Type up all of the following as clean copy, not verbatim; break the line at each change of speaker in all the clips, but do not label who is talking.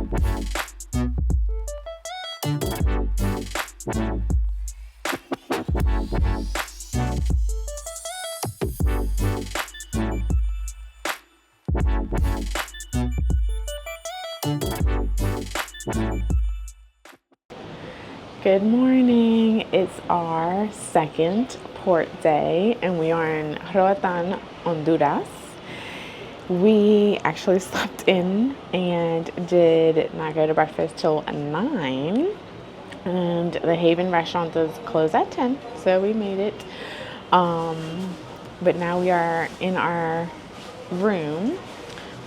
Good morning. It's our second port day and we are in Roatan, Honduras. We actually slept in and did not go to breakfast till 9. And the Haven restaurant does close at 10, so we made it. But now we are in our room.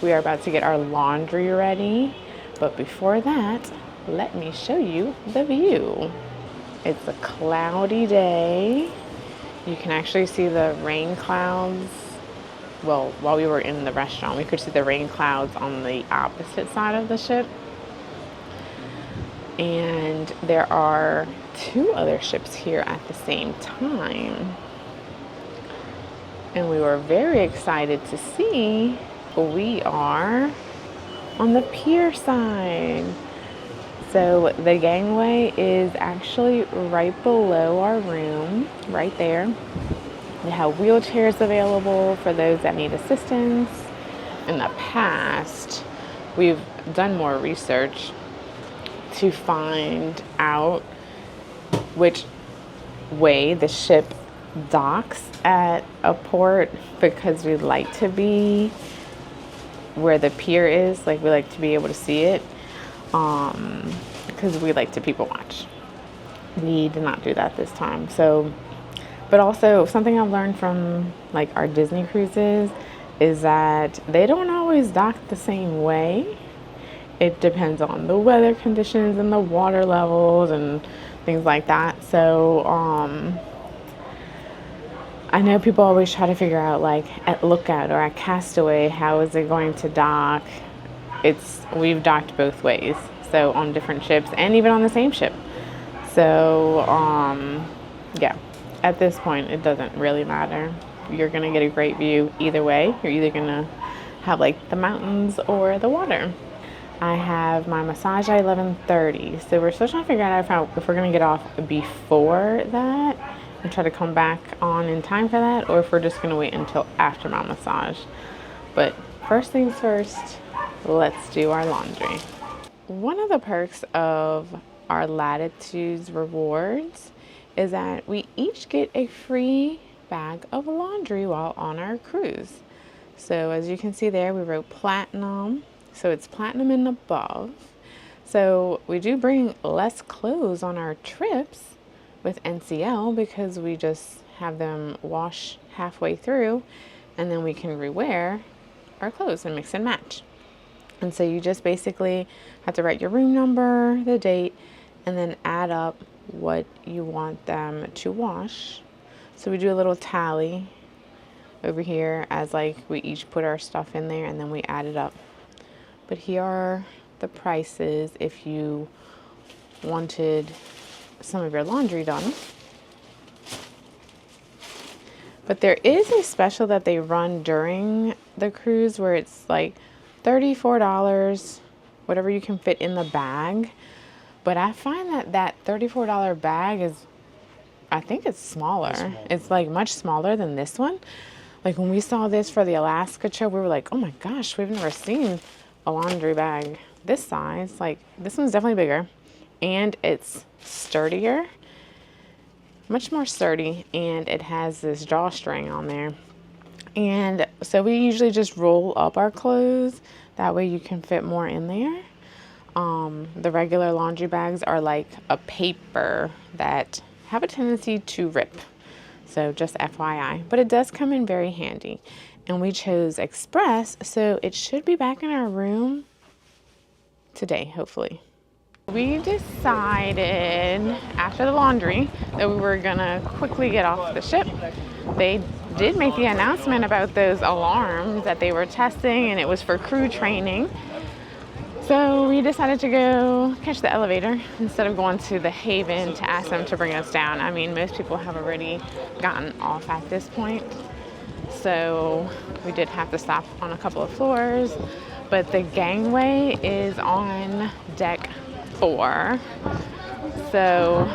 We are about to get our laundry ready. But before that, let me show you the view. It's a cloudy day. You can actually see the rain clouds. Well, while we were in the restaurant, we could see the rain clouds on the opposite side of the ship. And there are 2 other ships here at the same time. And we were very excited to see. We are on the pier side. So the gangway is actually right below our room, right there. They have wheelchairs available for those that need assistance. In the past, we've done more research to find out which way the ship docks at a port, because we like to be where the pier is. Like, we like to be able to see it. Because we like to people watch. We did not do that this time. So, but also something I've learned from like our Disney cruises is that they don't always dock the same way. It depends on the weather conditions and the water levels and things like that. So, I know people always try to figure out, like at Lookout or at Castaway, how is it going to dock? We've docked both ways, so on different ships and even on the same ship. So yeah, at this point it doesn't really matter. You're gonna get a great view either way. You're either gonna have like the mountains or the water. I have my massage at 11:30, so we're still trying to figure out if we're gonna get off before that and try to come back on in time for that, or if we're just gonna wait until after my massage. But first things first, let's do our laundry. One of the perks of our Latitudes rewards is that we each get a free bag of laundry while on our cruise. So as you can see there, we wrote platinum. So it's platinum and above. So we do bring less clothes on our trips with NCL because we just have them wash halfway through and then we can rewear our clothes and mix and match. And so you just basically have to write your room number, the date, and then add up what you want them to wash. So we do a little tally over here as like we each put our stuff in there and then we add it up. But here are the prices if you wanted some of your laundry done. But there is a special that they run during the cruise where it's like $34, whatever you can fit in the bag. But I find that $34 bag is, I think it's smaller. It's like much smaller than this one. Like when we saw this for the Alaska trip, we were like, oh my gosh, we've never seen a laundry bag this size. Like this one's definitely bigger and it's sturdier, much more sturdy, and it has this drawstring on there. And so we usually just roll up our clothes. That way you can fit more in there. The regular laundry bags are like a paper that have a tendency to rip. So just FYI, but it does come in very handy. And we chose Express, so it should be back in our room today, hopefully. We decided after the laundry that we were gonna quickly get off the ship. They did make the announcement about those alarms that they were testing, and it was for crew training. So we decided to go catch the elevator instead of going to the Haven to ask them to bring us down. I mean, most people have already gotten off at this point. So we did have to stop on a couple of floors, but the gangway is on deck 4. So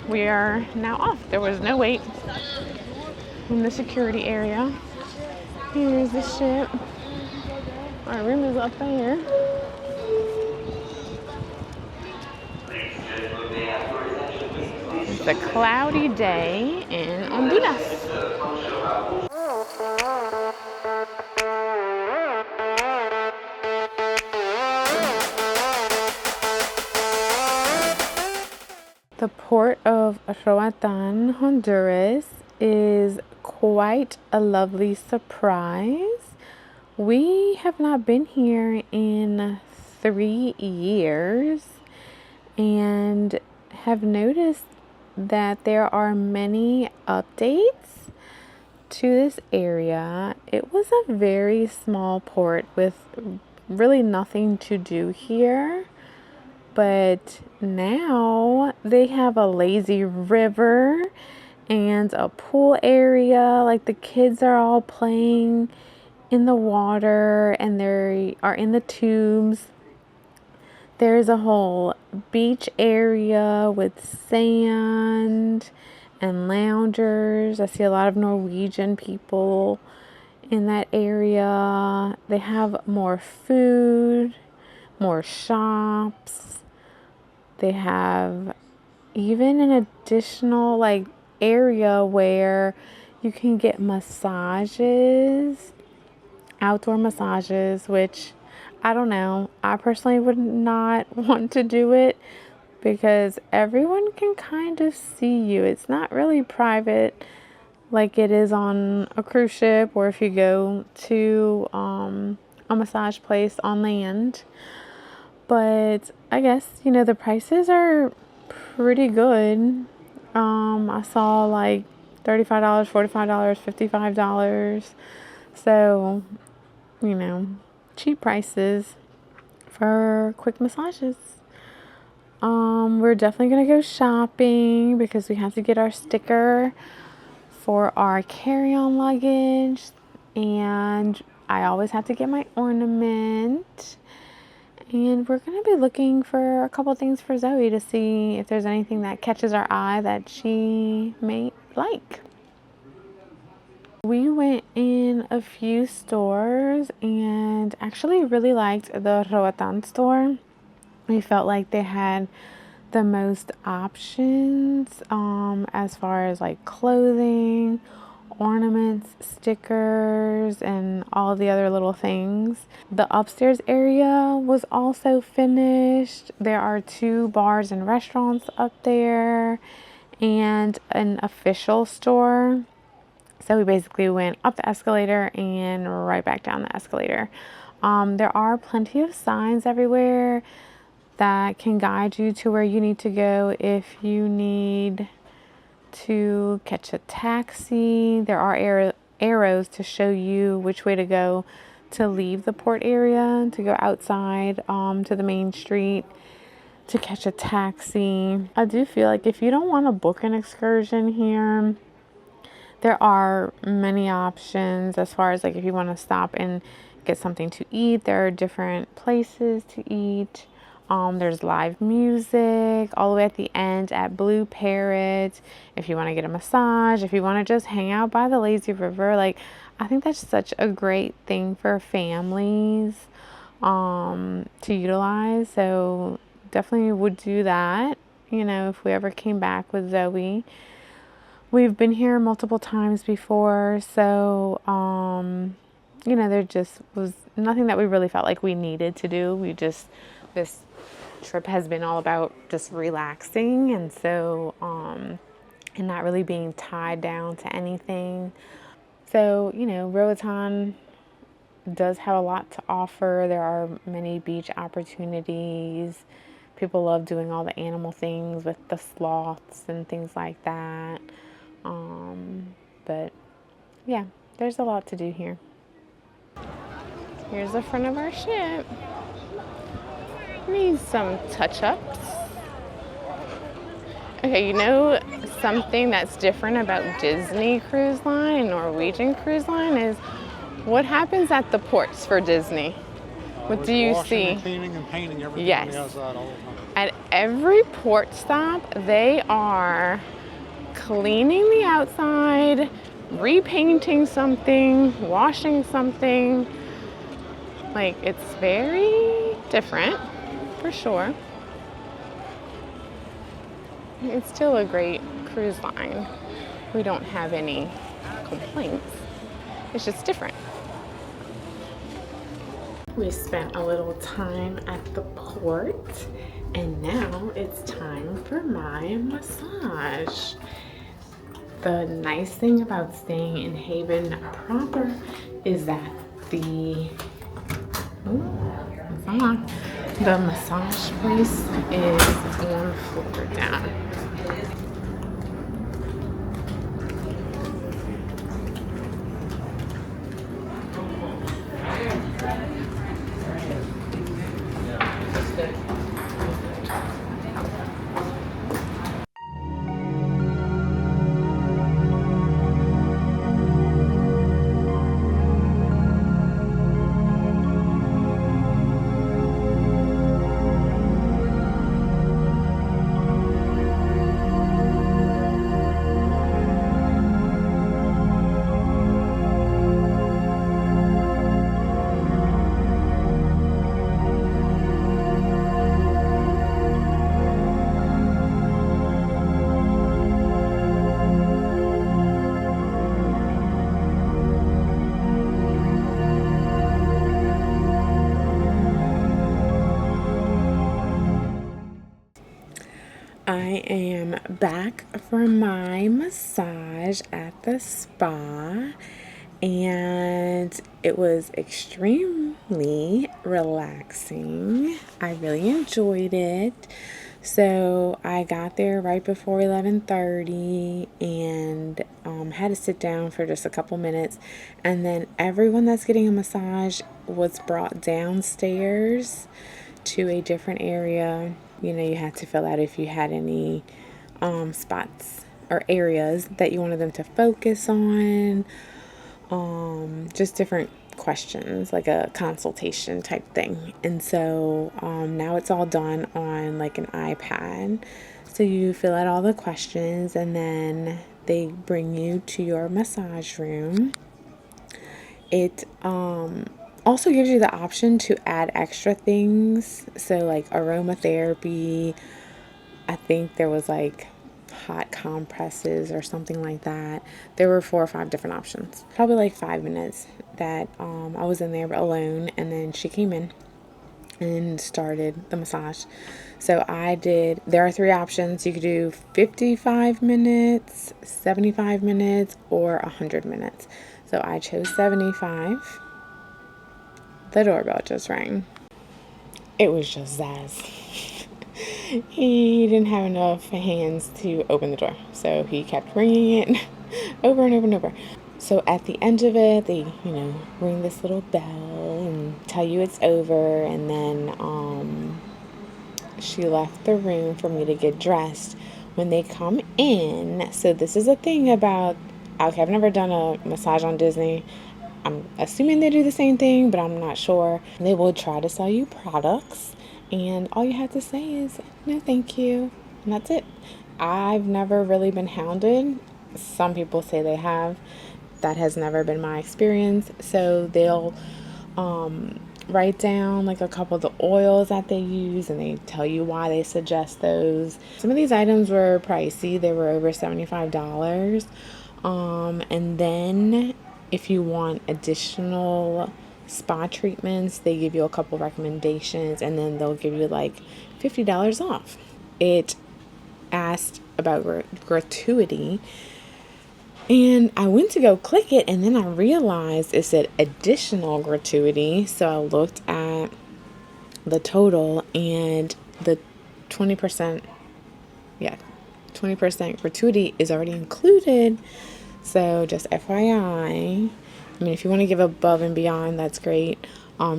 we are now off. There was no wait in the security area. Here's the ship. Our room is up there. It's a cloudy day in Honduras. The port of Roatan, Honduras is quite a lovely surprise. We have not been here in 3 years and have noticed that there are many updates to this area. It was a very small port with really nothing to do here, but now they have a lazy river and a pool area. Like, the kids are all playing in the water and they are in the tubes. There's a whole beach area with sand and loungers. I see a lot of Norwegian people in that area. They have more food, more shops. They have even an additional like area where you can get massages, outdoor massages, which I don't know. I personally would not want to do it because everyone can kind of see you. It's not really private like it is on a cruise ship or if you go to a massage place on land. But I guess, you know, the prices are pretty good. I saw like $35, $45, $55. So, you know, cheap prices for quick massages. We're definitely going to go shopping because we have to get our sticker for our carry-on luggage. And I always have to get my ornament. And we're going to be looking for a couple things for Zoe to see if there's anything that catches our eye that she may like. We went in a few stores and actually really liked the Roatan store. We felt like they had the most options as far as like clothing, ornaments, stickers, and all the other little things. The upstairs area was also finished. There are 2 bars and restaurants up there and an official store. So we basically went up the escalator and right back down the escalator. There are plenty of signs everywhere that can guide you to where you need to go if you need to catch a taxi. There are arrows to show you which way to go to leave the port area, to go outside to the main street to catch a taxi. I do feel like if you don't want to book an excursion here, there are many options as far as like if you want to stop and get something to eat. There are different places to eat. There's live music all the way at the end at Blue Parrot. If you want to get a massage, if you want to just hang out by the lazy river, like I think that's such a great thing for families to utilize. So definitely would do that, you know, if we ever came back with Zoe. We've been here multiple times before, so you know, there just was nothing that we really felt like we needed to do. This trip has been all about just relaxing, and so and not really being tied down to anything. So, you know, Roatan does have a lot to offer. There are many beach opportunities. People love doing all the animal things with the sloths and things like that. But yeah, there's a lot to do here. Here's the front of our ship. Needs some touch-ups. Okay, you know something that's different about Disney Cruise Line and Norwegian Cruise Line is what happens at the ports for Disney. What do you
washing
see?
and cleaning and painting everything
Yes.
on the outside all the time.
At every port stop, they are cleaning the outside, repainting something, washing something. Like, it's very different, for sure. It's still a great cruise line. We don't have any complaints. It's just different. We spent a little time at the port, and now it's time for my massage. The nice thing about staying in Haven proper is that the massage place is 1 floor down. I am back for my massage at the spa, and it was extremely relaxing. I really enjoyed it. So I got there right before 11:30 and had to sit down for just a couple minutes, and then everyone that's getting a massage was brought downstairs to a different area. You know, you had to fill out if you had any spots or areas that you wanted them to focus on, just different questions, like a consultation type thing. And so now it's all done on like an iPad. So you fill out all the questions, and then they bring you to your massage room. It also gives you the option to add extra things. So like aromatherapy, I think there was like hot compresses or something like that. There were 4 or 5 different options. Probably like 5 minutes that I was in there alone, and then she came in and started the massage. So there are 3 options. You could do 55 minutes, 75 minutes, or 100 minutes. So I chose 75. The doorbell just rang. It was just Zaz. He didn't have enough hands to open the door, so he kept ringing it over and over and over. So at the end of it, they, ring this little bell and tell you it's over, and then she left the room for me to get dressed. When they come in, so this is a thing about, okay, I've never done a massage on Disney. I'm assuming they do the same thing, but I'm not sure. They will try to sell you products, and all you have to say is, no thank you, and that's it. I've never really been hounded. Some people say they have. That has never been my experience. So they'll write down like a couple of the oils that they use, and they tell you why they suggest those. Some of these items were pricey. They were over $75. And then if you want additional spa treatments, they give you a couple recommendations, and then they'll give you like $50 off. It asked about gratuity, and I went to go click it, and then I realized it said additional gratuity. So I looked at the total, and the 20% gratuity is already included. So just FYI, I mean, if you want to give above and beyond, that's great.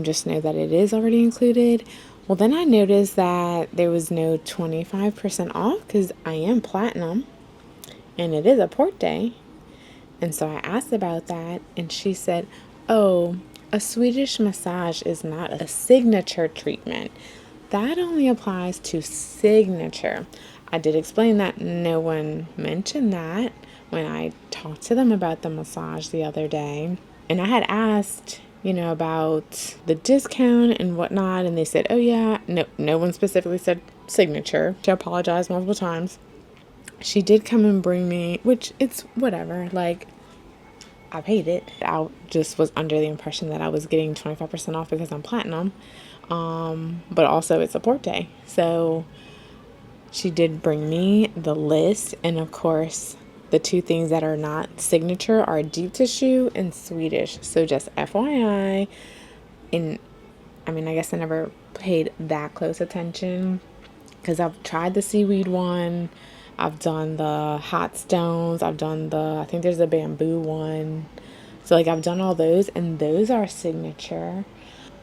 Just know that it is already included. Well, then I noticed that there was no 25% off because I am platinum and it is a port day. And so I asked about that, and she said, oh, A Swedish massage is not a signature treatment. That only applies to signature. I did explain that. No one mentioned that when I talked to them about the massage the other day. And I had asked, about the discount and whatnot. And they said, oh, yeah. No one specifically said signature. She apologized multiple times. She did come and bring me, which it's whatever. Like, I paid it. I just was under the impression that I was getting 25% off because I'm platinum. But also it's a support day. So she did bring me the list. And of course, the two things that are not signature are deep tissue and Swedish. So just FYI. I guess I never paid that close attention because I've tried the seaweed one. I've done the hot stones. I've done I think there's a bamboo one. So I've done all those, and those are signature.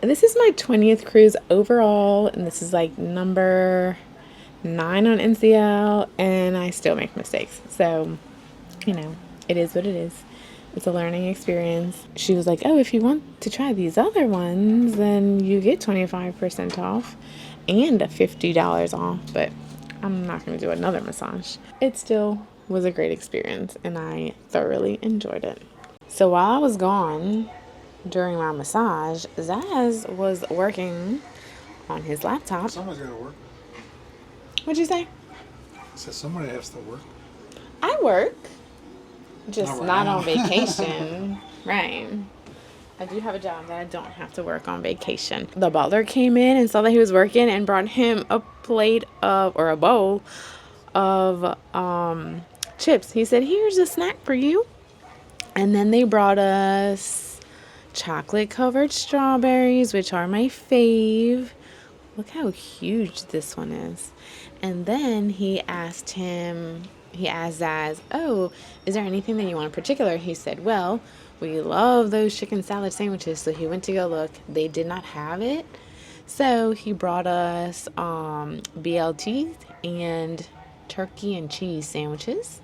This is my 20th cruise overall, and this is number 9 on NCL, and I still make mistakes. So, it is what it is. It's a learning experience. She was like, oh, if you want to try these other ones, then you get 25% off and $50 off, but I'm not going to do another massage. It still was a great experience, and I thoroughly enjoyed it. So while I was gone during my massage, Zaz was working on his laptop.
Somebody's got to work.
What'd you say?
I said somebody has to work.
I work, just
Not right
not
now.
on vacation. Right. I do have a job that I don't have to work on vacation. The butler came in and saw that he was working and brought him a bowl of chips. He said, here's a snack for you. And then they brought us chocolate covered strawberries, which are my fave. Look how huge this one is. And then he asked Zaz, oh, is there anything that you want in particular? He said, well, we love those chicken salad sandwiches. So he went to go look. They did not have it. So he brought us BLTs and turkey and cheese sandwiches.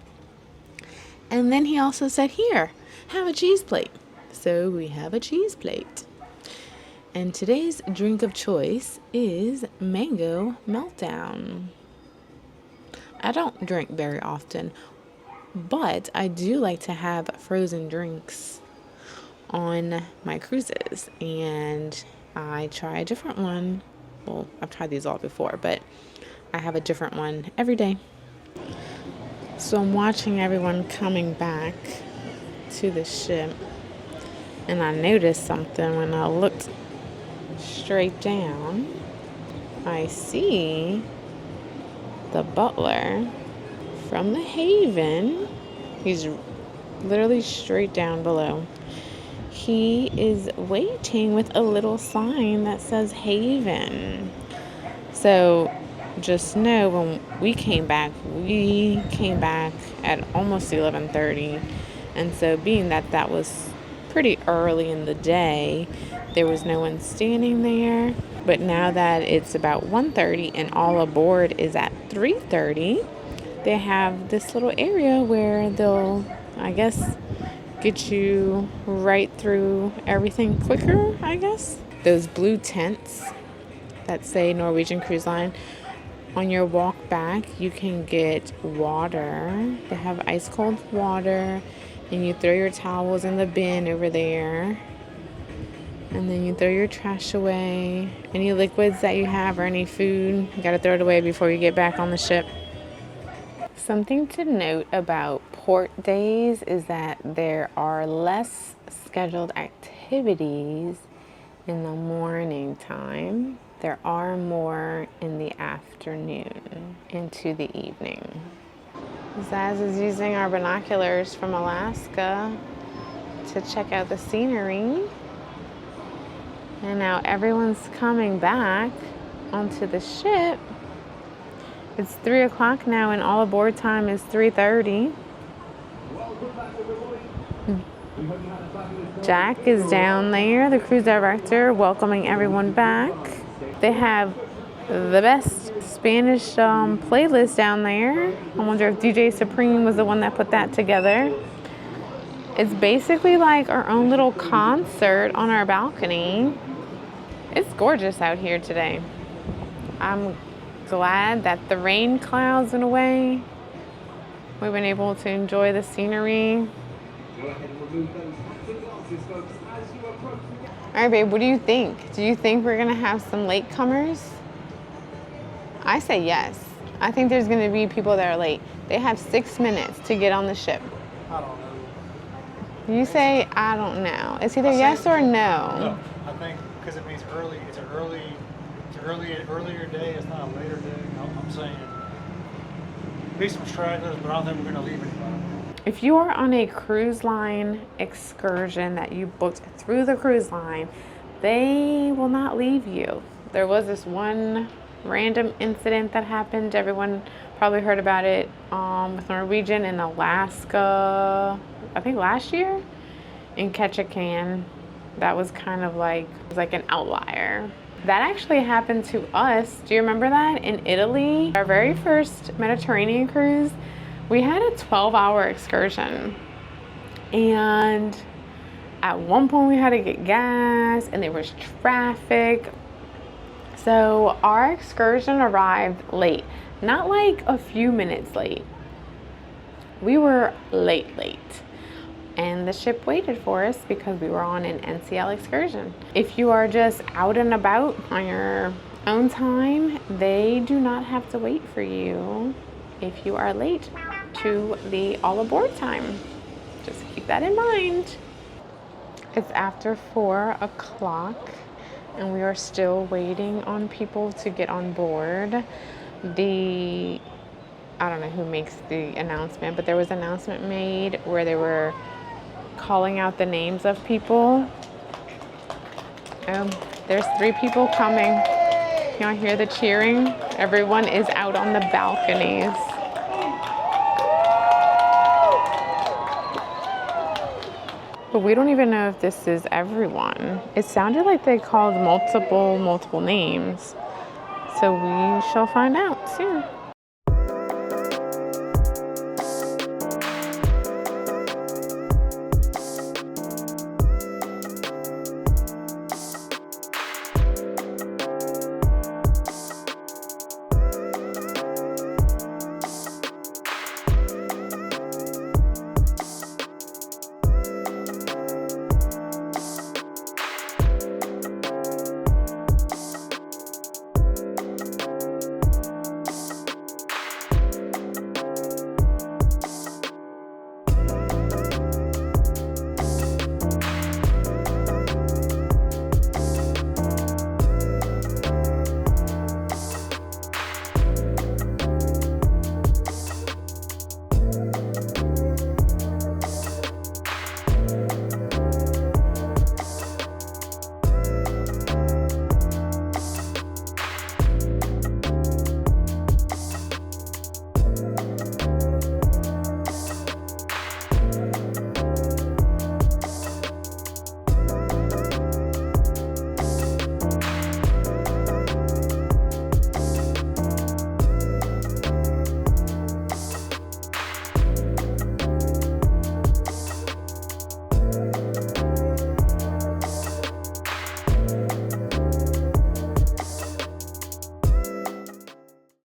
And then he also said, here, have a cheese plate. So we have a cheese plate. And today's drink of choice is mango meltdown. I don't drink very often, but I do like to have frozen drinks on my cruises. And I try a different one. Well, I've tried these all before, but I have a different one every day. So I'm watching everyone coming back to the ship, and I noticed something when I looked straight down. I see the butler from the Haven. He's literally straight down below. He is waiting with a little sign that says Haven. So just know when we came back at almost 11:30. And so being that was pretty early in the day, there was no one standing there. But now that it's about 1:30 and all aboard is at 3:30, they have this little area where they'll, I guess, get you right through everything quicker, I guess. Those blue tents that say Norwegian Cruise Line, on your walk back, you can get water. They have ice cold water, and you throw your towels in the bin over there. And then you throw your trash away. Any liquids that you have or any food, you gotta throw it away before you get back on the ship. Something to note about port days is that there are less scheduled activities in the morning time. There are more in the afternoon into the evening. Zaz is using our binoculars from Alaska to check out the scenery. And now everyone's coming back onto the ship. It's 3 o'clock now and all aboard time is 3:30. Jack is down there, the cruise director, welcoming everyone back. They have the best Spanish playlist down there. I wonder if DJ Supreme was the one that put that together. It's basically like our own little concert on our balcony. It's gorgeous out here today. I'm glad that the rain clouds went away. We've been able to enjoy the scenery. All right, babe, what do you think? Do you think we're gonna have some latecomers? I say yes. I think there's gonna be people that are late. They have 6 minutes to get on the ship.
I don't know.
You say, I don't know. It's either yes or no.
No, I think because it means early. It's an earlier day. It's not a later day. I'm saying be some stragglers, but I don't think we're going to leave anybody.
If you are on a cruise line excursion that you booked through the cruise line, they will not leave you. There was this one random incident that happened. Everyone probably heard about it with Norwegian in Alaska, I think last year, in Ketchikan. That was kind of like, it was like an outlier. That actually happened to us. Do you remember that? In Italy, our very first Mediterranean cruise, we had a 12-hour excursion. And at one point we had to get gas and there was traffic. So our excursion arrived late, not like a few minutes late. We were late. And the ship waited for us because we were on an NCL excursion. If you are just out and about on your own time, they do not have to wait for you if you are late to the all aboard time. Just keep that in mind. It's after 4 o'clock and we are still waiting on people to get on board. I don't know who makes the announcement, but there was an announcement made where they were calling out the names of people. There's 3 people coming. Y'all hear the cheering? Everyone is out on the balconies. But we don't even know if this is everyone. It sounded like they called multiple names. So we shall find out soon.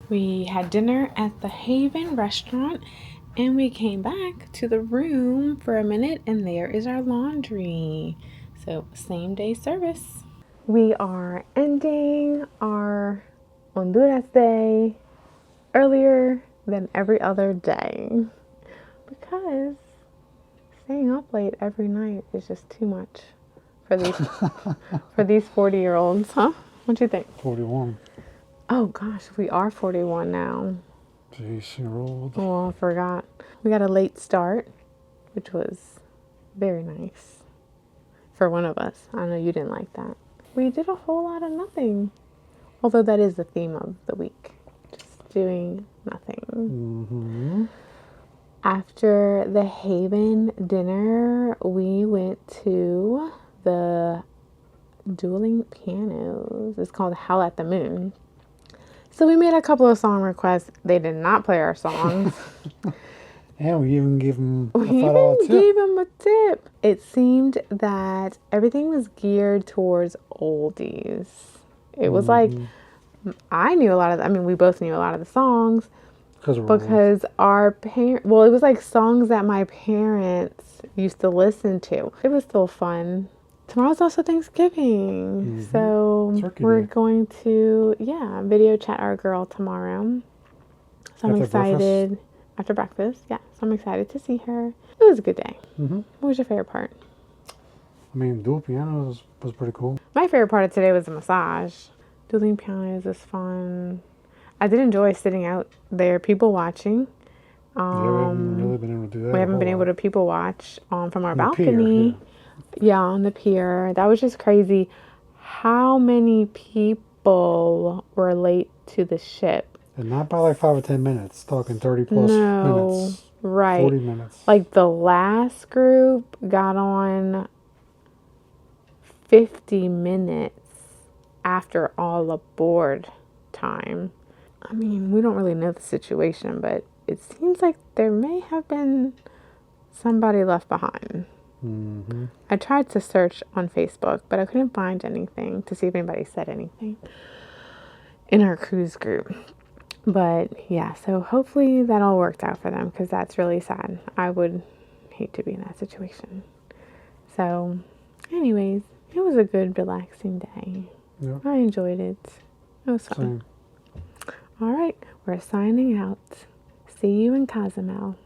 We had dinner at the Haven restaurant and we came back to the room for a minute and there is our laundry. So same day service. We are ending our Honduras day earlier than every other day because staying up late every night is just too much for these for these 40-year-olds, huh? What do you think?
41.
Oh gosh, we are 41 now.
Jeez, you're old.
Oh, I forgot. We got a late start, which was very nice for one of us. I know you didn't like that. We did a whole lot of nothing. Although that is the theme of the week. Just doing nothing.
Mm-hmm.
After the Haven dinner, we went to the dueling pianos. It's called Howl at the Moon. So we made a couple of song requests. They did not play our songs.
And we even gave him a
We
$5
even
tip.
gave him a tip. It seemed that everything was geared towards oldies. It was like, I knew a lot of, we both knew a lot of the songs because our parents, well, it was like songs that my parents used to listen to. It was still fun. Tomorrow's also Thanksgiving. So
Turkey
we're
Day.
going to, video chat our girl tomorrow. So I'm
After
excited.
breakfast?
After breakfast, yeah. So I'm excited to see her. It was a good day.
Mm-hmm.
What was your favorite part?
Dual pianos was pretty cool.
My favorite part of today was the massage. Dueling pianos was fun. I did enjoy sitting out there, people watching.
We haven't really been able to do that.
We haven't been able to people watch from our
On
balcony.
the pier,
On the pier. That was just crazy. How many people were late to the ship?
And not by like 5 or 10 minutes. Talking 30 plus minutes.
Right.
40 minutes.
Like the last group got on 50 minutes after all aboard time. We don't really know the situation, but it seems like there may have been somebody left behind.
Mm-hmm.
I tried to search on Facebook, but I couldn't find anything to see if anybody said anything in our cruise group. But yeah, so hopefully that all worked out for them because that's really sad. I would hate to be in that situation. So, anyways, it was a good, relaxing day.
Yep.
I enjoyed it. It was fun.
Same.
All right, we're signing out. See you in Cozumel.